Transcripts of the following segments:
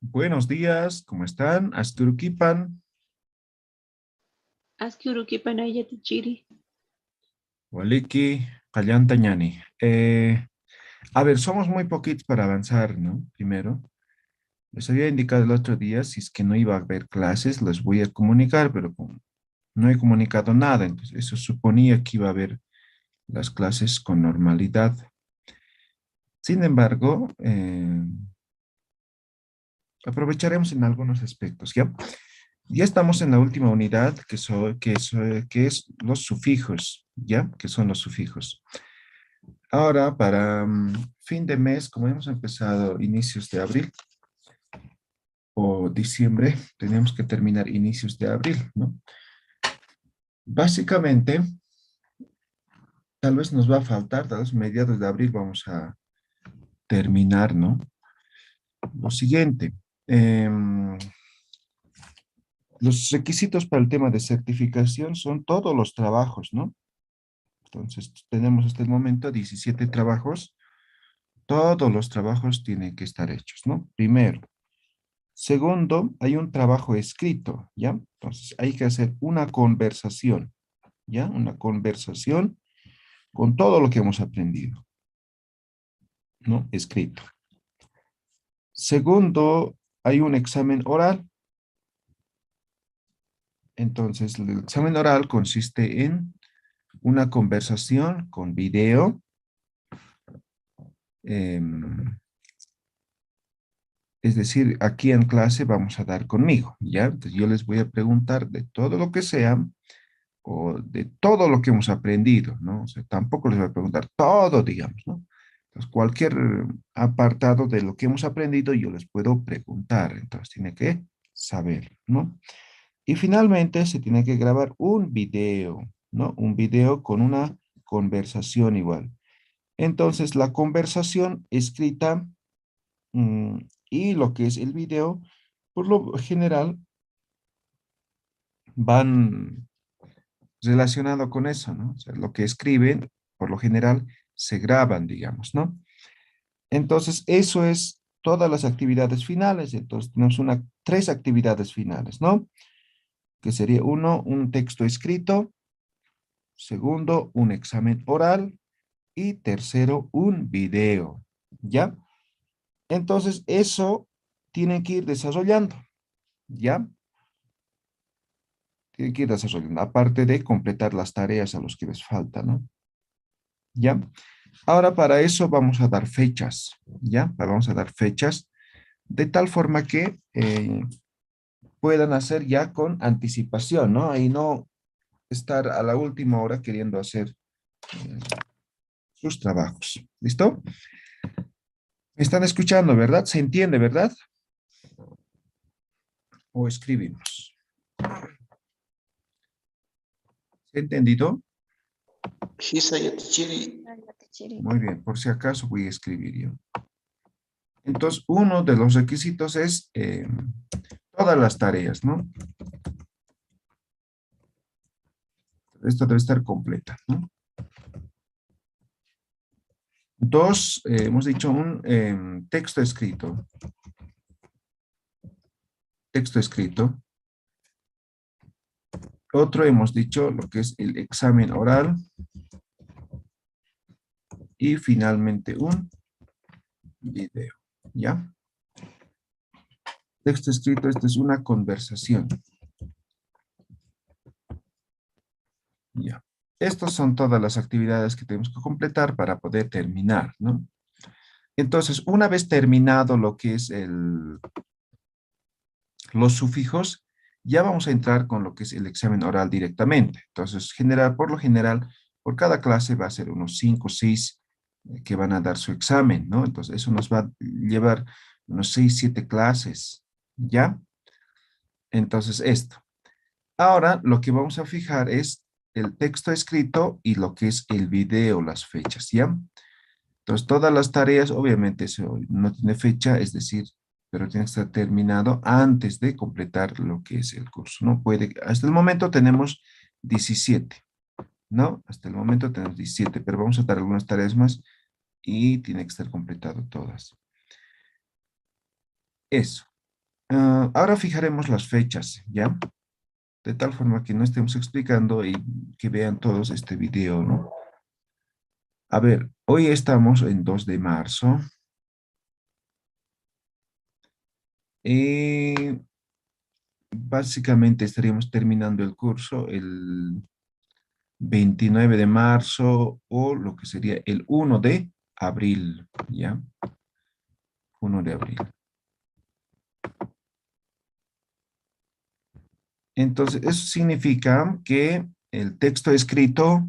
Buenos días, ¿cómo están? Asturukipan, Askirukipanayatichiri. Waliki, Callantañani. A ver, somos muy poquitos para avanzar, ¿no? Primero, les había indicado el otro día, si es que no iba a haber clases, les voy a comunicar, pero como no he comunicado nada, entonces eso suponía que iba a haber las clases con normalidad. Sin embargo, aprovecharemos en algunos aspectos, ¿ya? Ya estamos en la última unidad, que es los sufijos, ¿ya? ¿Que son los sufijos? Ahora, para fin de mes, como hemos empezado inicios de abril o diciembre, tenemos que terminar inicios de abril, ¿no? Básicamente, tal vez nos va a faltar, tal vez mediados de abril vamos a terminar, ¿no? Lo siguiente, em, los requisitos para el tema de certificación son todos los trabajos, ¿no? Entonces, tenemos hasta el momento 17 trabajos. Todos los trabajos tienen que estar hechos, ¿no? Primero. Segundo, hay un trabajo escrito, ¿ya? Entonces, hay que hacer una conversación, ¿ya? Una conversación con todo lo que hemos aprendido, ¿no? Escrito. Segundo, hay un examen oral. Entonces, el examen oral consiste en una conversación con video, em, es decir, aquí en clase vamos a dar conmigo, ¿ya? Entonces, yo les voy a preguntar de todo lo que sea o de todo lo que hemos aprendido, ¿no? O sea, tampoco les voy a preguntar todo, digamos, ¿no? Entonces, cualquier apartado de lo que hemos aprendido, yo les puedo preguntar. Entonces, tiene que saber, ¿no? Y finalmente, se tiene que grabar un video, ¿no? Un video con una conversación igual. Entonces, la conversación escrita mm, y lo que es el video, por lo general, van relacionado con eso, ¿no? O sea, lo que escriben, por lo general, se graban, digamos, ¿no? Entonces, eso es todas las actividades finales. Entonces, tenemos tres actividades finales, ¿no? Que sería uno, un texto escrito, segundo, un examen oral y tercero, un video, ¿ya? Entonces, eso tienen que ir desarrollando, ¿ya? Tienen que ir desarrollando, aparte de completar las tareas a los que les falta, ¿no? ¿Ya? Ahora para eso vamos a dar fechas, ¿ya? Vamos a dar fechas de tal forma que puedan hacer ya con anticipación, ¿no? Y no estar a la última hora queriendo hacer eh, sus trabajos. ¿Listo? Me están escuchando, ¿verdad? ¿Se entiende, verdad? O escribimos. ¿Se ha entendido? Hisayatichiri. Muy bien, por si acaso voy a escribir yo. Entonces, uno de los requisitos es todas las tareas, ¿no? Esto debe estar completa, ¿no? Dos, hemos dicho un texto escrito. Texto escrito. Otro hemos dicho lo que es el examen oral. Y finalmente un video. ¿Ya? Texto escrito, esta es una conversación. Ya. Estas son todas las actividades que tenemos que completar para poder terminar, ¿no? Entonces, una vez terminado lo que es los sufijos, ya vamos a entrar con lo que es el examen oral directamente. Entonces, por lo general, por cada clase va a ser unos 5 o 6 que van a dar su examen, ¿no? Entonces, eso nos va a llevar unos 6 7 clases, ¿ya? Entonces, esto. Ahora, lo que vamos a fijar es el texto escrito y lo que es el video, las fechas, ¿ya? Entonces, todas las tareas, obviamente, eso no tiene fecha, es decir, pero tiene que estar terminado antes de completar lo que es el curso, ¿no? Hasta el momento tenemos 17, ¿no? Hasta el momento tenemos 17, pero vamos a dar algunas tareas más y tiene que estar completado todas. Eso. Ahora fijaremos las fechas, ¿ya? De tal forma que no estemos explicando y que vean todos este video, ¿no? A ver, hoy estamos en 2 de marzo. Y básicamente estaríamos terminando el curso el 29 de marzo o lo que sería el 1 de abril, ¿ya? 1 de abril. Entonces, eso significa que el texto escrito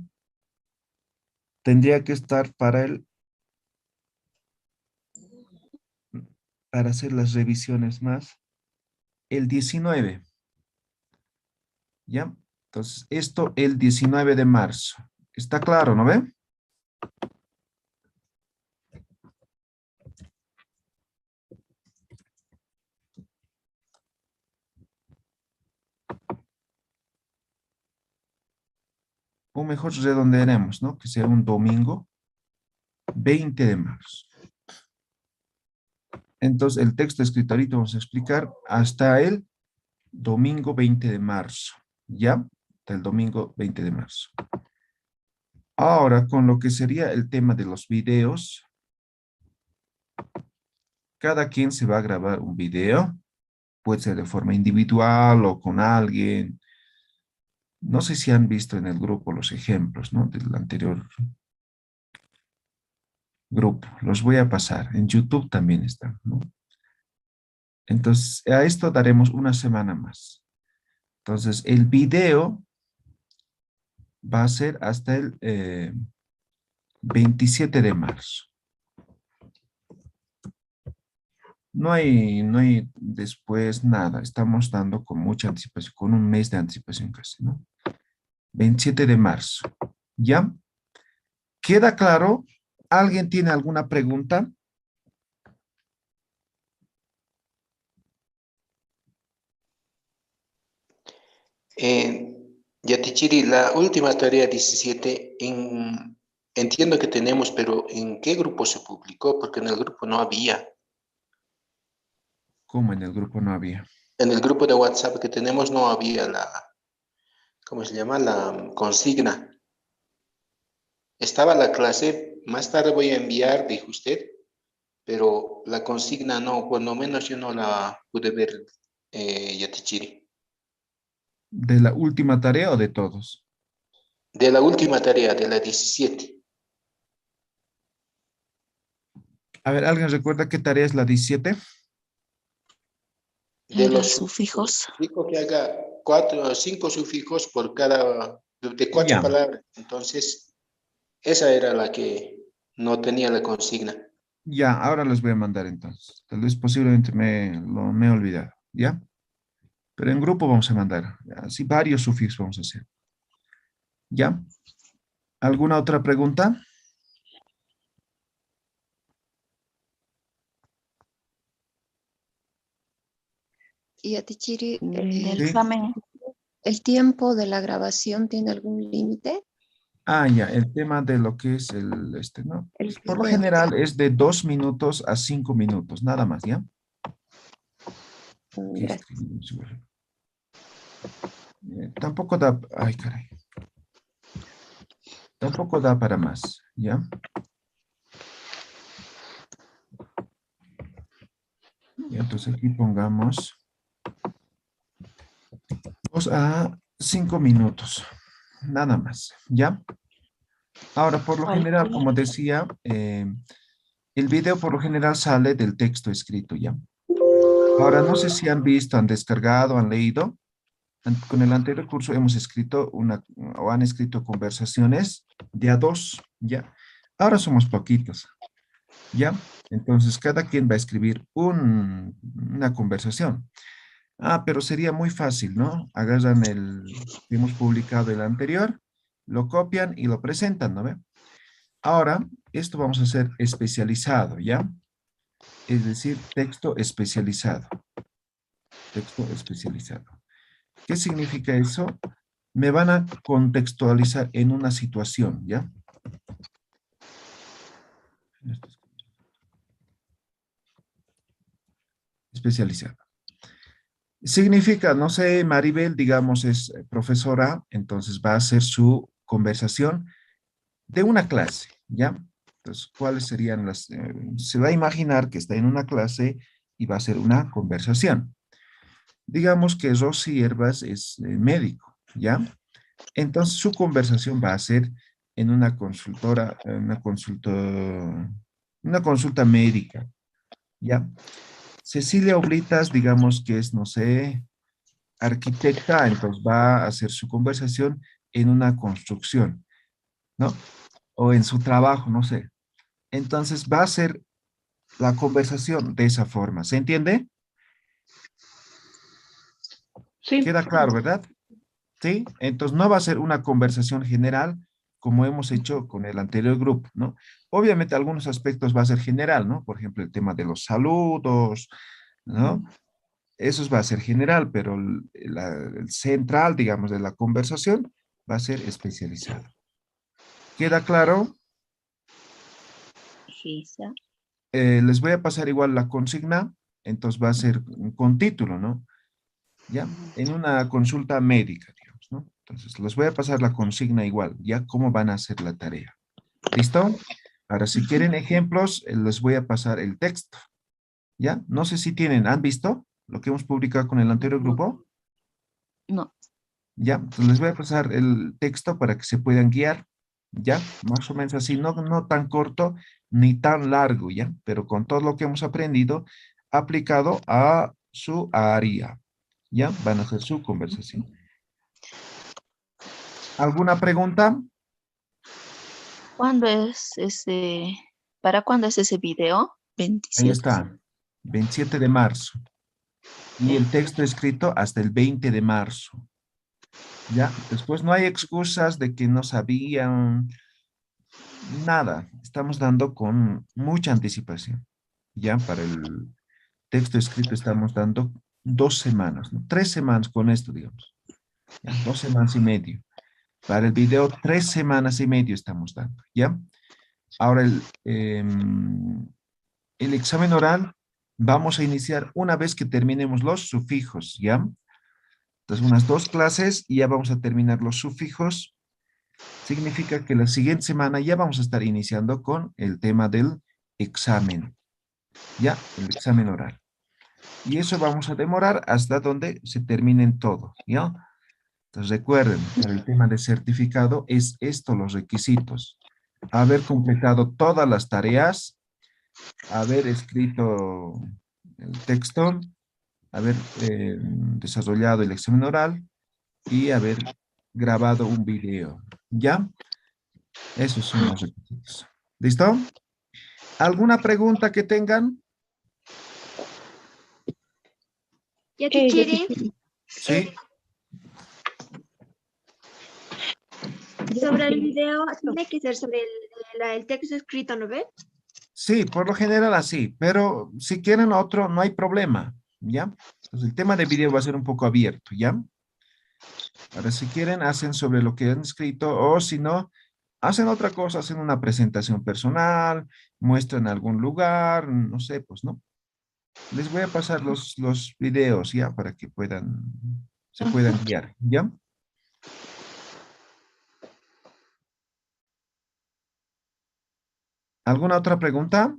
tendría que estar para hacer las revisiones más, el 19, ¿ya? Entonces, esto el 19 de marzo. ¿Está claro, no ve? O mejor redondearemos, ¿no? Que sea un domingo 20 de marzo. Entonces, el texto escrito ahorita vamos a explicar hasta el domingo 20 de marzo, ¿ya? Hasta el domingo 20 de marzo. Ahora, con lo que sería el tema de los videos, cada quien se va a grabar un video, puede ser de forma individual o con alguien. No sé si han visto en el grupo los ejemplos, ¿no? Del anterior grupo. Los voy a pasar. En YouTube también están, ¿no? Entonces, a esto daremos una semana más. Entonces, el video va a ser hasta el 27 de marzo. No hay después nada. Estamos dando con mucha anticipación, con un mes de anticipación casi, ¿no? 27 de marzo. ¿Ya? ¿Queda claro? ¿Alguien tiene alguna pregunta? Eh, Yatichiri, la última tarea 17, entiendo que tenemos, pero ¿en qué grupo se publicó? Porque en el grupo no había. ¿Cómo en el grupo no había? En el grupo de WhatsApp que tenemos no había ¿cómo se llama? La consigna. Estaba la clase, más tarde voy a enviar, dijo usted, pero la consigna no, por lo menos yo no la pude ver, Yatichiri. ¿De la última tarea o de todos? De la última tarea, de la 17. A ver, ¿alguien recuerda qué tarea es la 17? De Los los sufijos. dijo que haga 4 o 5 sufijos por cada, de 4 Ya, palabras. Entonces, esa era la que no tenía la consigna. ya, ahora les voy a mandar entonces. Tal vez posiblemente me he olvidado, ¿ya? Pero en grupo vamos a mandar. Así varios sufijos vamos a hacer. ¿Ya? ¿Alguna otra pregunta? Y a Tichiri, Del Sí. examen. ¿el tiempo de la grabación tiene algún límite? Ah, ya, el tema de lo que es ¿no? El Por lo video. general es de 2 minutos a 5 minutos, nada más, ¿ya? Aquí Gracias. escribimos igual. Tampoco da, ay, caray. Tampoco da para más, ¿ya? Y entonces aquí pongamos 2 a 5 minutos, nada más, ¿ya? Ahora, por lo general, Cualquier. como decía, el video por lo general sale del texto escrito, ¿ya? Ahora, no sé si han visto, han descargado, han leído. Con el anterior curso hemos escrito o han escrito conversaciones de a dos, ¿ya? Ahora somos poquitos, ¿ya? Entonces, cada quien va a escribir una conversación. Ah, pero sería muy fácil, ¿no? Agarran el que hemos publicado el anterior, lo copian y lo presentan, ¿no ve? Ahora, esto vamos a hacer especializado, ¿ya? Es decir, texto especializado. Texto especializado. ¿Qué significa eso? Me van a contextualizar en una situación, ¿ya? Especializado. Significa, no sé, Maribel, digamos, es profesora, entonces va a hacer su conversación de una clase, ¿ya? Entonces, ¿cuáles serían las? Se va a imaginar que está en una clase y va a hacer una conversación. Digamos que Rosy Herbas es médico, ¿ya? Entonces, su conversación va a ser en una consulta médica, ¿ya? Cecilia Oblitas, digamos que es, no sé, arquitecta, entonces va a hacer su conversación en una construcción, ¿no? O en su trabajo, no sé. Entonces va a ser la conversación de esa forma. ¿Se entiende? Sí. Queda claro, ¿verdad? Sí. Entonces no va a ser una conversación general como hemos hecho con el anterior grupo, ¿no? Obviamente algunos aspectos va a ser general, ¿no? Por ejemplo, el tema de los saludos, ¿no? Eso va a ser general, pero el central, digamos, de la conversación va a ser especializado. ¿Queda claro? Sí, sí. Les voy a pasar igual la consigna, entonces va a ser con título, ¿no? ¿Ya? En una consulta médica, digamos, ¿no? Entonces, les voy a pasar la consigna igual, ya cómo van a hacer la tarea. ¿Listo? Ahora, si quieren ejemplos, les voy a pasar el texto, ¿ya? No sé si tienen, ¿han visto lo que hemos publicado con el anterior grupo? No. ¿Ya? Entonces, les voy a pasar el texto para que se puedan guiar, ¿ya? Más o menos así, no tan corto ni tan largo, ¿ya? Pero con todo lo que hemos aprendido aplicado a su área, ¿ya? Van a hacer su conversación. ¿Alguna pregunta? ¿Cuándo es para cuándo es ese video? Ahí 27. está, 27 de marzo. Y el texto escrito hasta el 20 de marzo, ¿ya? Después no hay excusas de que no sabían, nada. Estamos dando con mucha anticipación, ¿ya? Para el texto escrito estamos dando 2 semanas, ¿no? 3 semanas con esto, digamos. ¿Ya? 2 semanas y medio. Para el video, 3 semanas y medio estamos dando, ¿ya? Ahora el examen oral vamos a iniciar una vez que terminemos los sufijos, ¿ya? Entonces, unas 2 clases y ya vamos a terminar los sufijos. Significa que la siguiente semana ya vamos a estar iniciando con el tema del examen, ¿ya? El examen oral. Y eso vamos a demorar hasta donde se terminen todos, ¿ya? Entonces recuerden, para el tema de certificado es esto los requisitos. Haber completado todas las tareas, haber escrito el texto, haber desarrollado el examen oral y haber grabado un video, ¿ya? Esos son los requisitos. ¿Listo? ¿Alguna pregunta que tengan? Ya Chiri, Sí. sobre el video, tiene que ser sobre el texto escrito, ¿no ve? Sí, por lo general así, pero si quieren otro, no hay problema, ¿ya? Entonces el tema de video va a ser un poco abierto, ¿ya? Ahora, si quieren, hacen sobre lo que han escrito, o si no, hacen otra cosa, hacen una presentación personal, muestran algún lugar, no sé, pues, ¿no? Les voy a pasar los videos, ¿ya? Para que se puedan guiar, ¿ya? ¿Alguna otra pregunta?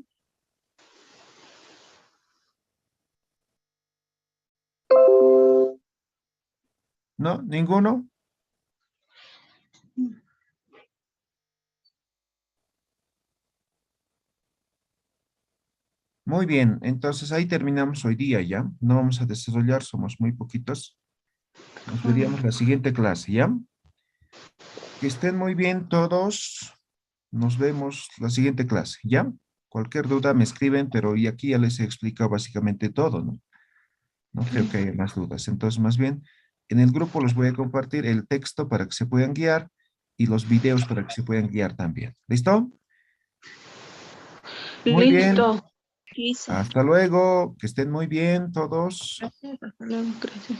¿No? ¿Ninguno? Muy bien, entonces ahí terminamos hoy día, ¿ya? No vamos a desarrollar, somos muy poquitos. Nos veríamos la siguiente clase, ¿ya? Que estén muy bien todos. Nos vemos la siguiente clase, ¿ya? Cualquier duda me escriben, pero y aquí ya les he explicado básicamente todo, ¿no? No creo que haya más dudas. Entonces, más bien, en el grupo les voy a compartir el texto para que se puedan guiar y los videos para que se puedan guiar también. ¿Listo? Muy bien. Listo. Sí, sí. Hasta luego. Que estén muy bien todos. Gracias, hasta luego, gracias.